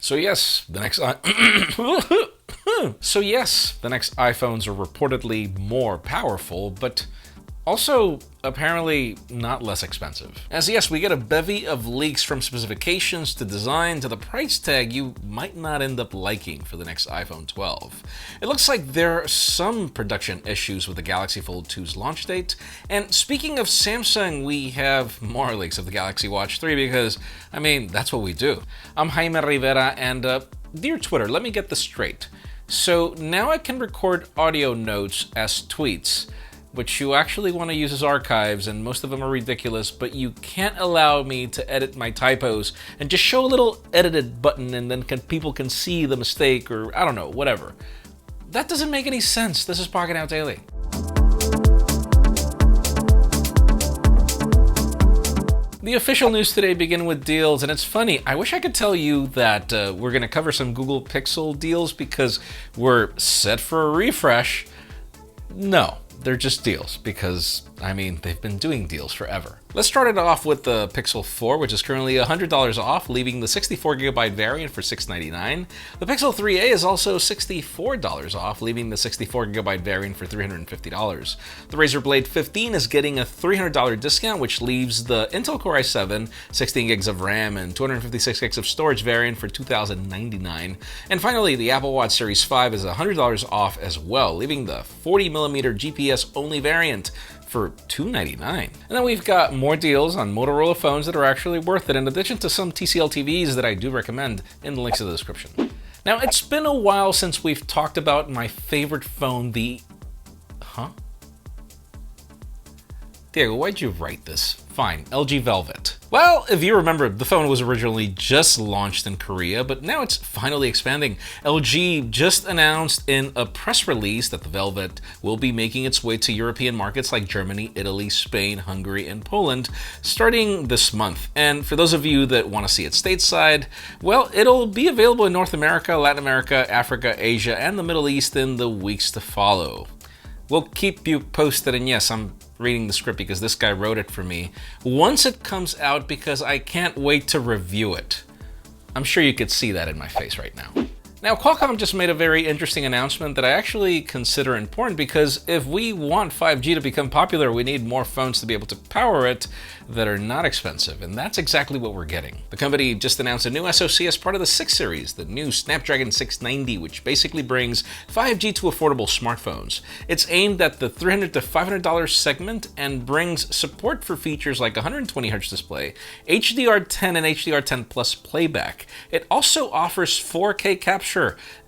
So yes, the next iPhones are reportedly more powerful, but also apparently not less expensive. As yes, we get a bevy of leaks from specifications to design to the price tag you might not end up liking for the next iPhone 12. It looks like there are some production issues with the Galaxy Fold 2's launch date. And speaking of Samsung, we have more leaks of the Galaxy Watch 3 because, I mean, that's what we do. I'm Jaime Rivera and dear Twitter, let me get this straight. So now I can record audio notes as tweets, which you actually want to use as archives, and most of them are ridiculous, but you can't allow me to edit my typos and just show a little edited button and then people can see the mistake or I don't know, whatever. That doesn't make any sense. This is Pocketnow Daily. The official news today begin with deals, and it's funny, I wish I could tell you that we're going to cover some Google Pixel deals because we're set for a refresh. No, they're just deals because, I mean, they've been doing deals forever. Let's start it off with the Pixel 4, which is currently $100 off, leaving the 64GB variant for $699. The Pixel 3a is also $64 off, leaving the 64GB variant for $350. The Razer Blade 15 is getting a $300 discount, which leaves the Intel Core i7, 16GB of RAM, and 256GB of storage variant for $2,099. And finally, the Apple Watch Series 5 is $100 off as well, leaving the 40mm GPS-only variant for $299. And then we've got more deals on Motorola phones that are actually worth it, in addition to some TCL TVs that I do recommend in the links in the description. Now, it's been a while since we've talked about my favorite phone, the... Diego, why'd you write this? Fine, LG Velvet. Well, if you remember, the phone was originally just launched in Korea, but now it's finally expanding. LG just announced in a press release that the Velvet will be making its way to European markets like Germany, Italy, Spain, Hungary, and Poland starting this month. And for those of you that want to see it stateside, well, it'll be available in North America, Latin America, Africa, Asia, and the Middle East in the weeks to follow. We'll keep you posted, and yes, I'm reading the script because this guy wrote it for me, once it comes out because I can't wait to review it. I'm sure you could see that in my face right now. Now, Qualcomm just made a very interesting announcement that I actually consider important because if we want 5G to become popular, we need more phones to be able to power it that are not expensive, and that's exactly what we're getting. The company just announced a new SoC as part of the 6 series, the new Snapdragon 690, which basically brings 5G to affordable smartphones. It's aimed at the $300 to $500 segment and brings support for features like 120Hz display, HDR10 and HDR10 Plus playback. It also offers 4K capture.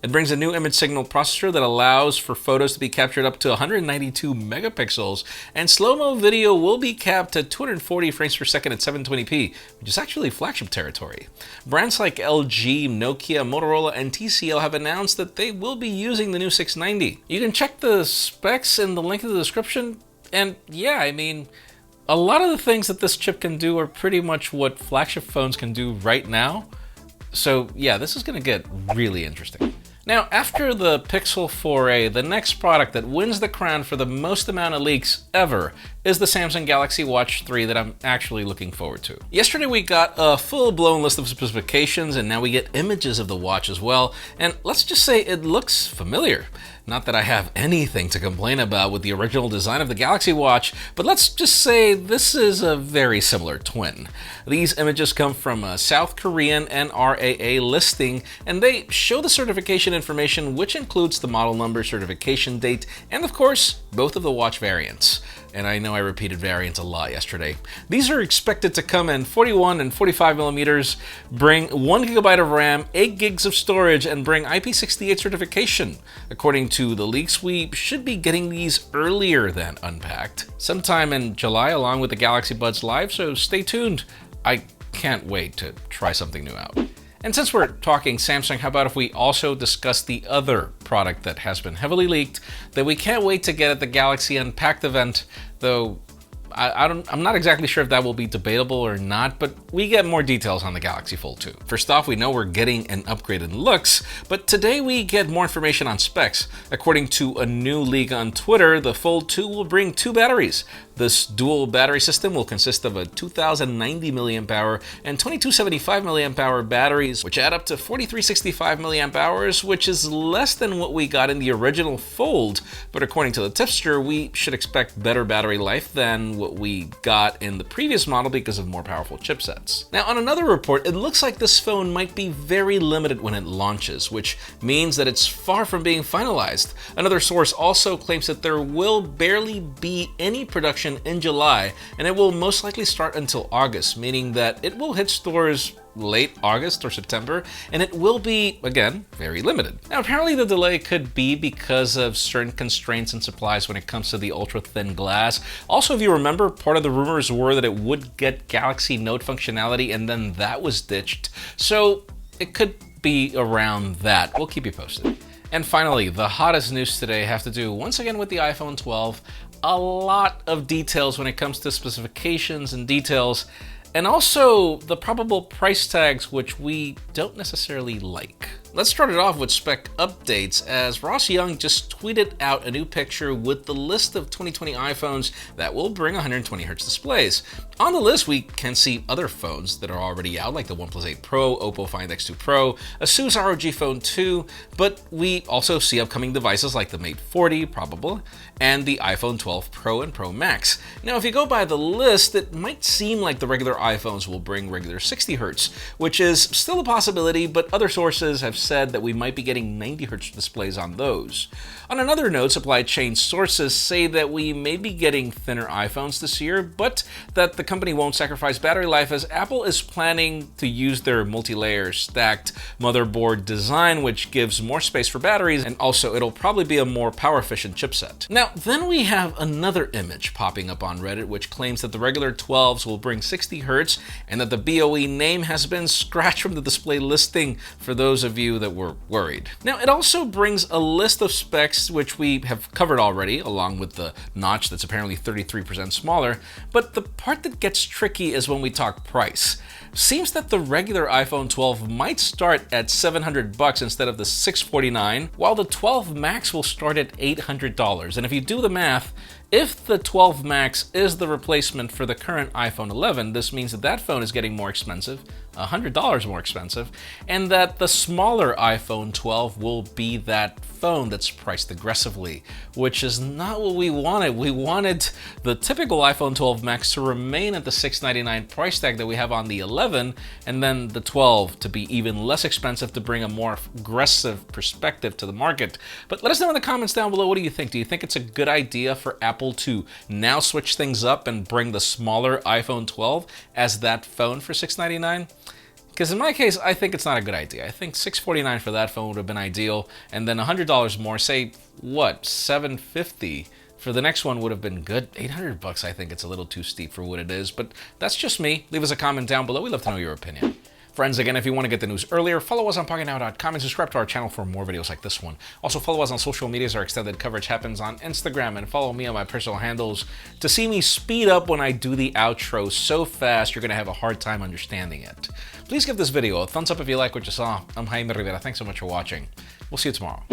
It brings a new image signal processor that allows for photos to be captured up to 192 megapixels, and slow-mo video will be capped at 240 frames per second at 720p, which is actually flagship territory. Brands like LG, Nokia, Motorola, and TCL have announced that they will be using the new 690. You can check the specs in the link in the description, and yeah, I mean, a lot of the things that this chip can do are pretty much what flagship phones can do right now. So yeah, this is going to get really interesting. Now, after the Pixel 4a, the next product that wins the crown for the most amount of leaks ever is the Samsung Galaxy Watch 3 that I'm actually looking forward to. Yesterday we got a full-blown list of specifications, and now we get images of the watch as well, and let's just say it looks familiar. Not that I have anything to complain about with the original design of the Galaxy Watch, but let's just say this is a very similar twin. These images come from a South Korean NRAA listing, and they show the certification information, which includes the model number, certification date, and of course, both of the watch variants. And I know I repeated variants a lot yesterday. These are expected to come in 41 and 45 millimeters, bring 1GB of RAM, 8 gigs of storage, and bring IP68 certification. According to the leaks, we should be getting these earlier than Unpacked, sometime in July along with the Galaxy Buds Live, so stay tuned. I can't wait to try something new out. And since we're talking Samsung, how about if we also discuss the other product that has been heavily leaked that we can't wait to get at the Galaxy Unpacked event, though I'm not exactly sure if that will be debatable or not, but we get more details on the Galaxy Fold 2. First off, we know we're getting an upgrade in looks, but today we get more information on specs. According to a new leak on Twitter, the Fold 2 will bring 2 batteries, This dual battery system will consist of a 2090 mAh and 2275 mAh batteries, which add up to 4365 mAh, which is less than what we got in the original Fold, but according to the tipster, we should expect better battery life than what we got in the previous model because of more powerful chipsets. Now, on another report, it looks like this phone might be very limited when it launches, which means that it's far from being finalized. Another source also claims that there will barely be any production in July, and it will most likely start until August, meaning that it will hit stores late August or September, and it will be, again, very limited. Now, apparently the delay could be because of certain constraints and supplies when it comes to the ultra-thin glass. Also, if you remember, part of the rumors were that it would get Galaxy Note functionality, and then that was ditched. So it could be around that. We'll keep you posted. And finally, the hottest news today have to do once again with the iPhone 12. A lot of details when it comes to specifications and details, and also the probable price tags, which we don't necessarily like. Let's start it off with spec updates, as Ross Young just tweeted out a new picture with the list of 2020 iPhones that will bring 120Hz displays. On the list, we can see other phones that are already out, like the OnePlus 8 Pro, Oppo Find X2 Pro, Asus ROG Phone 2, but we also see upcoming devices like the Mate 40, probable, and the iPhone 12 Pro and Pro Max. Now, if you go by the list, it might seem like the regular iPhones will bring regular 60Hz, which is still a possibility, but other sources have said that we might be getting 90Hz displays on those. On another note, supply chain sources say that we may be getting thinner iPhones this year, but that the company won't sacrifice battery life, as Apple is planning to use their multi-layer stacked motherboard design, which gives more space for batteries, and also it'll probably be a more power-efficient chipset. Now, then we have another image popping up on Reddit, which claims that the regular 12s will bring 60Hz, and that the BOE name has been scratched from the display listing for those of you that were worried. Now, it also brings a list of specs which we have covered already, along with the notch that's apparently 33% smaller, but the part that gets tricky is when we talk price. Seems that the regular iPhone 12 might start at $700 instead of the $649, while the 12 Max will start at $800. And if you do the math, if the 12 Max is the replacement for the current iPhone 11, this means that that phone is getting more expensive, $100 more expensive, and that the smaller iPhone 12 will be that phone that's priced aggressively, which is not what we wanted. We wanted the typical iPhone 12 Max to remain at the $699 price tag that we have on the 11, and then the 12 to be even less expensive to bring a more aggressive perspective to the market. But let us know in the comments down below, what do you think? Do you think it's a good idea for Apple to now switch things up and bring the smaller iPhone 12 as that phone for $699? Because in my case, I think it's not a good idea. I think $649 for that phone would have been ideal, and then $100 more, say, what, $750 for the next one would have been good. $800, I think it's a little too steep for what it is, but that's just me. Leave us a comment down below. We'd love to know your opinion. Friends, again, if you want to get the news earlier, follow us on Pocketnow.com and subscribe to our channel for more videos like this one. Also, follow us on social medias. Our extended coverage happens on Instagram, and follow me on my personal handles to see me speed up when I do the outro so fast you're going to have a hard time understanding it. Please give this video a thumbs up if you like what you saw. I'm Jaime Rivera. Thanks so much for watching. We'll see you tomorrow.